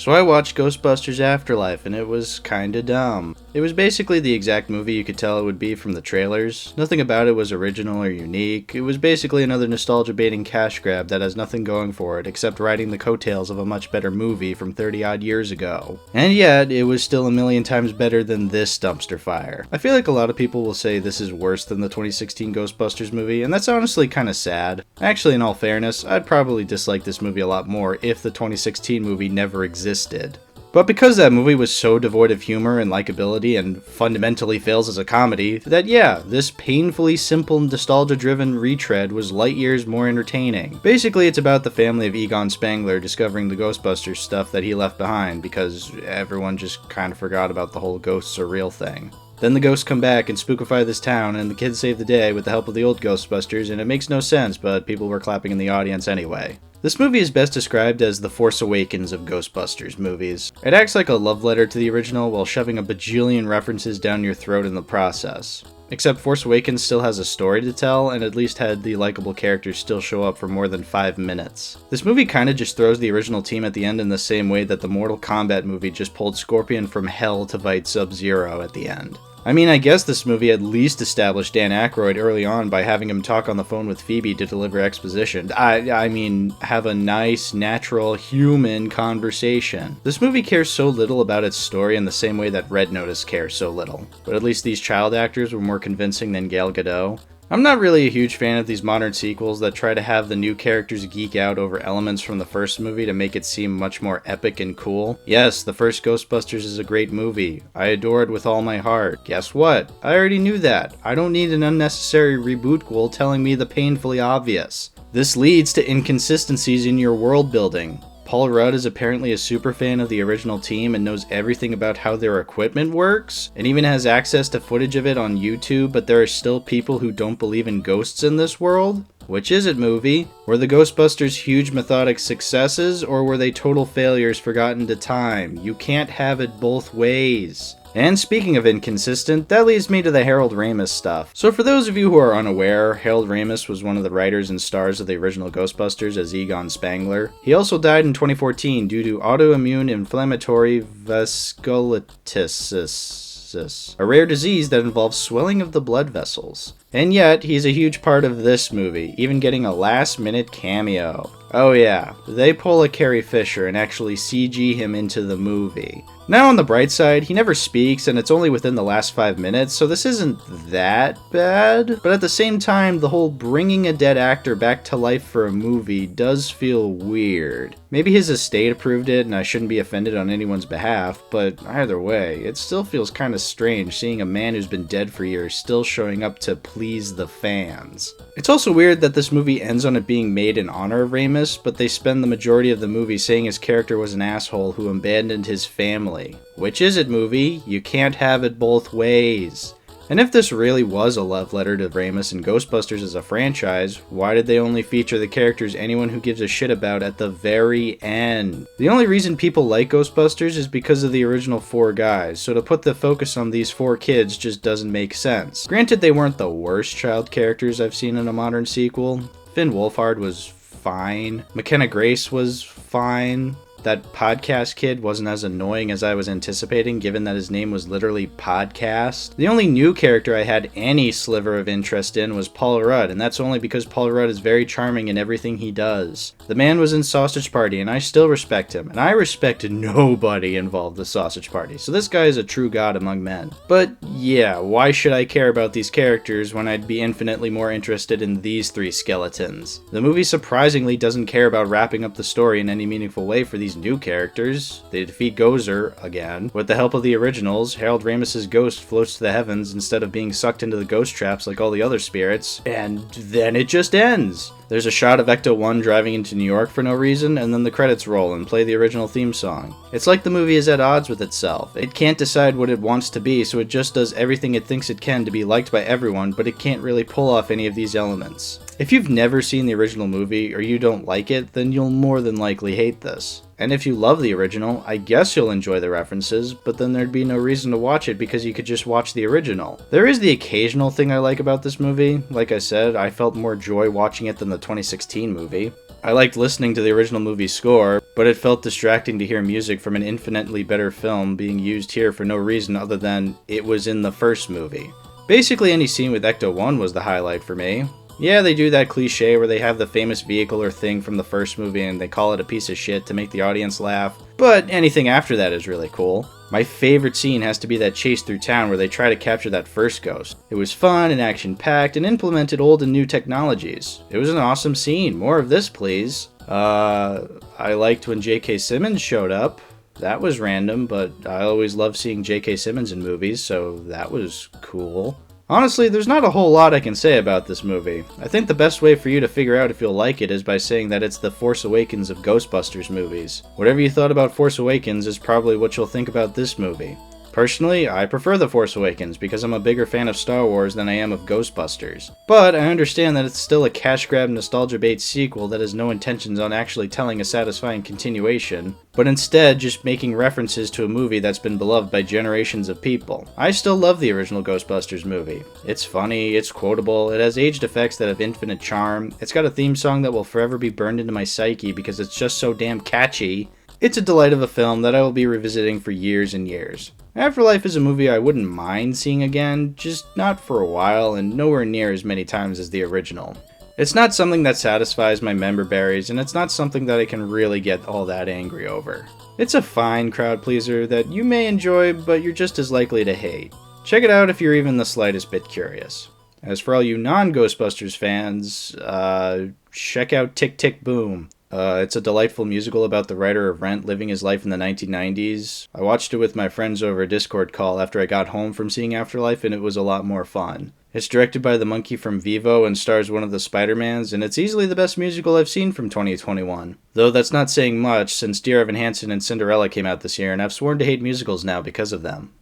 So I watched Ghostbusters Afterlife, and it was kinda dumb. It was basically the exact movie you could tell it would be from the trailers. Nothing about it was original or unique. It was basically another nostalgia-baiting cash grab that has nothing going for it, except riding the coattails of a much better movie from 30-odd years ago. And yet, it was still a million times better than this dumpster fire. I feel like a lot of people will say this is worse than the 2016 Ghostbusters movie, and that's honestly kinda sad. Actually, in all fairness, I'd probably dislike this movie a lot more if the 2016 movie never existed. But because that movie was so devoid of humor and likability and fundamentally fails as a comedy, that yeah, this painfully simple nostalgia-driven retread was light years more entertaining. Basically, it's about the family of Egon Spengler discovering the Ghostbusters stuff that he left behind because everyone just kind of forgot about the whole ghosts are real thing. Then the ghosts come back and spookify this town, and the kids save the day with the help of the old Ghostbusters, and it makes no sense, but people were clapping in the audience anyway. This movie is best described as the Force Awakens of Ghostbusters movies. It acts like a love letter to the original while shoving a bajillion references down your throat in the process. Except Force Awakens still has a story to tell, and at least had the likable characters still show up for more than 5 minutes. This movie kinda just throws the original team at the end in the same way that the Mortal Kombat movie just pulled Scorpion from hell to fight Sub-Zero at the end. I mean, I guess this movie at least established Dan Aykroyd early on by having him talk on the phone with Phoebe to deliver exposition. I mean, have a nice, natural, human conversation. This movie cares so little about its story in the same way that Red Notice cares so little. But at least these child actors were more convincing than Gal Gadot. I'm not really a huge fan of these modern sequels that try to have the new characters geek out over elements from the first movie to make it seem much more epic and cool. Yes, the first Ghostbusters is a great movie. I adore it with all my heart. Guess what? I already knew that. I don't need an unnecessary rebootquel telling me the painfully obvious. This leads to inconsistencies in your world building. Paul Rudd is apparently a superfan of the original team and knows everything about how their equipment works, and even has access to footage of it on YouTube, but there are still people who don't believe in ghosts in this world? Which is it, movie? Were the Ghostbusters huge methodic successes, or were they total failures forgotten to time? You can't have it both ways. And speaking of inconsistent, that leads me to the Harold Ramis stuff. So for those of you who are unaware, Harold Ramis was one of the writers and stars of the original Ghostbusters as Egon Spengler. He also died in 2014 due to autoimmune inflammatory vasculitis, a rare disease that involves swelling of the blood vessels. And yet, he's a huge part of this movie, even getting a last-minute cameo. Oh yeah, they pull a Carrie Fisher and actually CG him into the movie. Now on the bright side, he never speaks and it's only within the last 5 minutes, so this isn't that bad. But at the same time, the whole bringing a dead actor back to life for a movie does feel weird. Maybe his estate approved it and I shouldn't be offended on anyone's behalf, but either way, it still feels kinda strange seeing a man who's been dead for years still showing up to please the fans. It's also weird that this movie ends on it being made in honor of Ramis, but they spend the majority of the movie saying his character was an asshole who abandoned his family. Which is it, movie? You can't have it both ways. And if this really was a love letter to Ramis and Ghostbusters as a franchise, why did they only feature the characters anyone who gives a shit about at the very end? The only reason people like Ghostbusters is because of the original 4 guys, so to put the focus on these 4 kids just doesn't make sense. Granted, they weren't the worst child characters I've seen in a modern sequel. Finn Wolfhard was fine. McKenna Grace was fine. That podcast kid wasn't as annoying as I was anticipating, given that his name was literally Podcast. The only new character I had any sliver of interest in was Paul Rudd, and that's only because Paul Rudd is very charming in everything he does. The man was in Sausage Party, and I still respect him, and I respect nobody involved with Sausage Party, so this guy is a true god among men. But yeah, why should I care about these characters when I'd be infinitely more interested in these 3 skeletons? The movie surprisingly doesn't care about wrapping up the story in any meaningful way for these new characters. They defeat Gozer again. With the help of the originals, Harold Ramis's ghost floats to the heavens instead of being sucked into the ghost traps like all the other spirits, and then it just ends. There's a shot of Ecto-1 driving into New York for no reason, and then the credits roll and play the original theme song. It's like the movie is at odds with itself. It can't decide what it wants to be, so it just does everything it thinks it can to be liked by everyone, but it can't really pull off any of these elements. If you've never seen the original movie, or you don't like it, then you'll more than likely hate this. And if you love the original, I guess you'll enjoy the references, but then there'd be no reason to watch it because you could just watch the original. There is the occasional thing I like about this movie. Like I said, I felt more joy watching it than the 2016 movie. I liked listening to the original movie score, but it felt distracting to hear music from an infinitely better film being used here for no reason other than it was in the first movie. Basically any scene with Ecto-1 was the highlight for me. Yeah, they do that cliche where they have the famous vehicle or thing from the first movie and they call it a piece of shit to make the audience laugh, but anything after that is really cool. My favorite scene has to be that chase through town where they try to capture that first ghost. It was fun and action-packed and implemented old and new technologies. It was an awesome scene. More of this, please. I liked when J.K. Simmons showed up. That was random, but I always love seeing J.K. Simmons in movies, so that was cool. Honestly, there's not a whole lot I can say about this movie. I think the best way for you to figure out if you'll like it is by saying that it's the Force Awakens of Ghostbusters movies. Whatever you thought about Force Awakens is probably what you'll think about this movie. Personally, I prefer The Force Awakens because I'm a bigger fan of Star Wars than I am of Ghostbusters. But I understand that it's still a cash grab nostalgia bait sequel that has no intentions on actually telling a satisfying continuation, but instead just making references to a movie that's been beloved by generations of people. I still love the original Ghostbusters movie. It's funny, it's quotable, it has aged effects that have infinite charm, it's got a theme song that will forever be burned into my psyche because it's just so damn catchy. It's a delight of a film that I will be revisiting for years and years. Afterlife is a movie I wouldn't mind seeing again, just not for a while and nowhere near as many times as the original. It's not something that satisfies my member berries, and it's not something that I can really get all that angry over. It's a fine crowd pleaser that you may enjoy, but you're just as likely to hate. Check it out if you're even the slightest bit curious. As for all you non-Ghostbusters fans, check out Tick Tick Boom. It's a delightful musical about the writer of Rent living his life in the 1990s. I watched it with my friends over a Discord call after I got home from seeing Afterlife, and it was a lot more fun. It's directed by the monkey from Vivo and stars one of the Spider-Mans, and it's easily the best musical I've seen from 2021. Though that's not saying much, since Dear Evan Hansen and Cinderella came out this year, and I've sworn to hate musicals now because of them.